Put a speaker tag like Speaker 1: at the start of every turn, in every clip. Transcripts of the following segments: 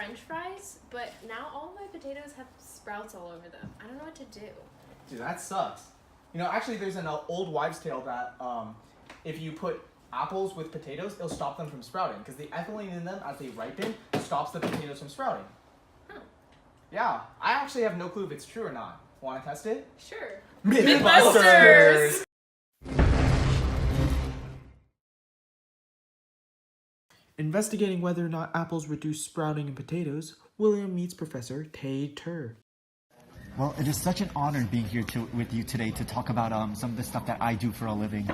Speaker 1: French fries, but now all my potatoes have sprouts all over them. I don't know what to do.
Speaker 2: Dude, that sucks. You know, actually, there's an old wives' tale that if you put apples with potatoes, it'll stop them from sprouting because the ethylene in them, as they ripen, stops the potatoes from sprouting.
Speaker 1: Huh.
Speaker 2: Yeah, I actually have no clue if it's true or not. Want to test it?
Speaker 1: Sure.
Speaker 2: Mythbusters! Investigating whether or not apples reduce sprouting in potatoes, William meets Professor Tater.
Speaker 3: Well, it is such an honor being here with you today to talk about some of the stuff that I do for a living.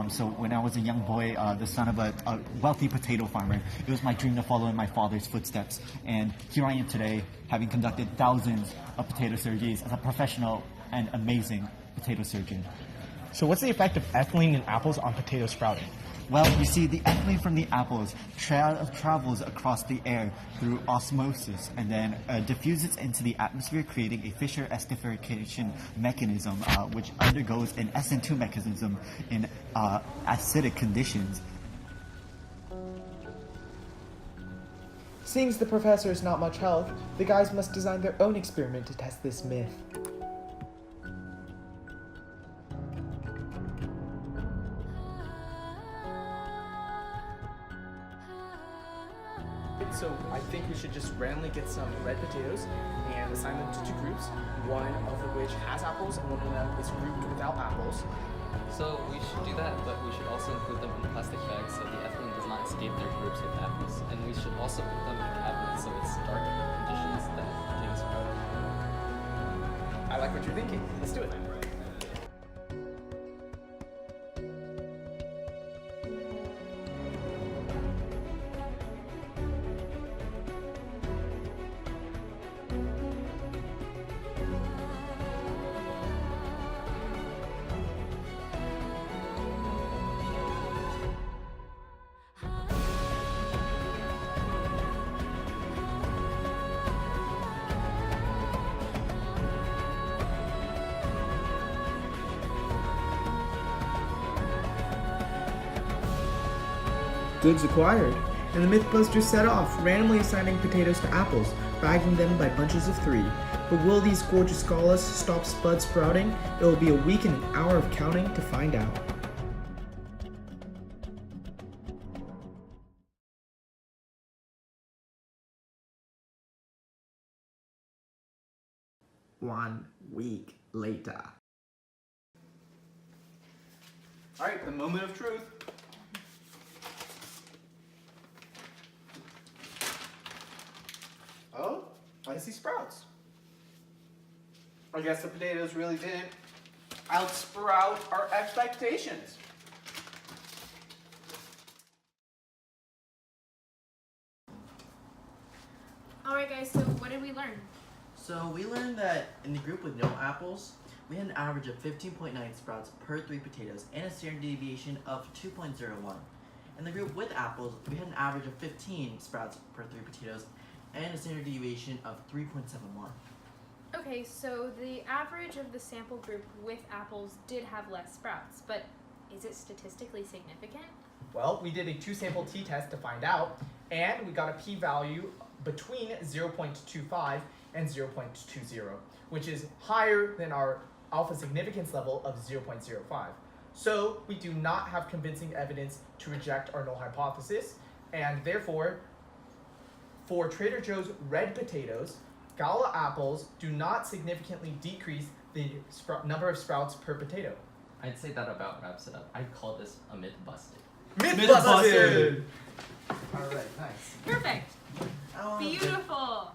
Speaker 3: So when I was a young boy, the son of a wealthy potato farmer, it was my dream to follow in my father's footsteps. And here I am today, having conducted thousands of potato surgeries as a professional and amazing potato surgeon.
Speaker 2: So what's the effect of ethylene in apples on potato sprouting?
Speaker 3: Well, you see, the ethylene from the apples travels across the air through osmosis and then diffuses into the atmosphere, creating a Fischer acidification mechanism, which undergoes an SN2 mechanism in acidic conditions.
Speaker 2: Seeing as the professor is not much help, the guys must design their own experiment to test this myth. So I think we should just randomly get some red potatoes and assign them to two groups, one of which has apples and one of them is grouped without apples.
Speaker 4: So we should do that, but we should also include them in plastic bags so the ethylene does not escape their groups with apples. And we should also put them in cabinets so it's dark conditions that potatoes grow.
Speaker 2: I like what you're thinking. Let's do it. Goods acquired, and the Mythbusters set off, randomly assigning potatoes to apples, bagging them by bunches of 3. But will these gorgeous scholars stop Spuds sprouting? It will be a week and an hour of counting to find out. One week later. Alright, the moment of truth. Oh, I see sprouts. I guess the potatoes really didn't outsprout our expectations.
Speaker 1: Alright guys, so what did we learn?
Speaker 5: So we learned that in the group with no apples, we had an average of 15.9 sprouts per 3 potatoes and a standard deviation of 2.01. In the group with apples, we had an average of 15 sprouts per 3 potatoes and a standard deviation of 3.71.
Speaker 1: Okay, so the average of the sample group with apples did have less sprouts, but is it statistically significant?
Speaker 2: Well, we did a 2-sample t-test to find out, and we got a p-value between 0.25 and 0.20, which is higher than our alpha significance level of 0.05. So we do not have convincing evidence to reject our null hypothesis, and therefore, for Trader Joe's red potatoes, Gala apples do not significantly decrease the number of sprouts per potato.
Speaker 4: I'd say that about wraps it up. I'd call this a myth busted.
Speaker 2: Myth busted! Alright, nice.
Speaker 1: Perfect. Beautiful.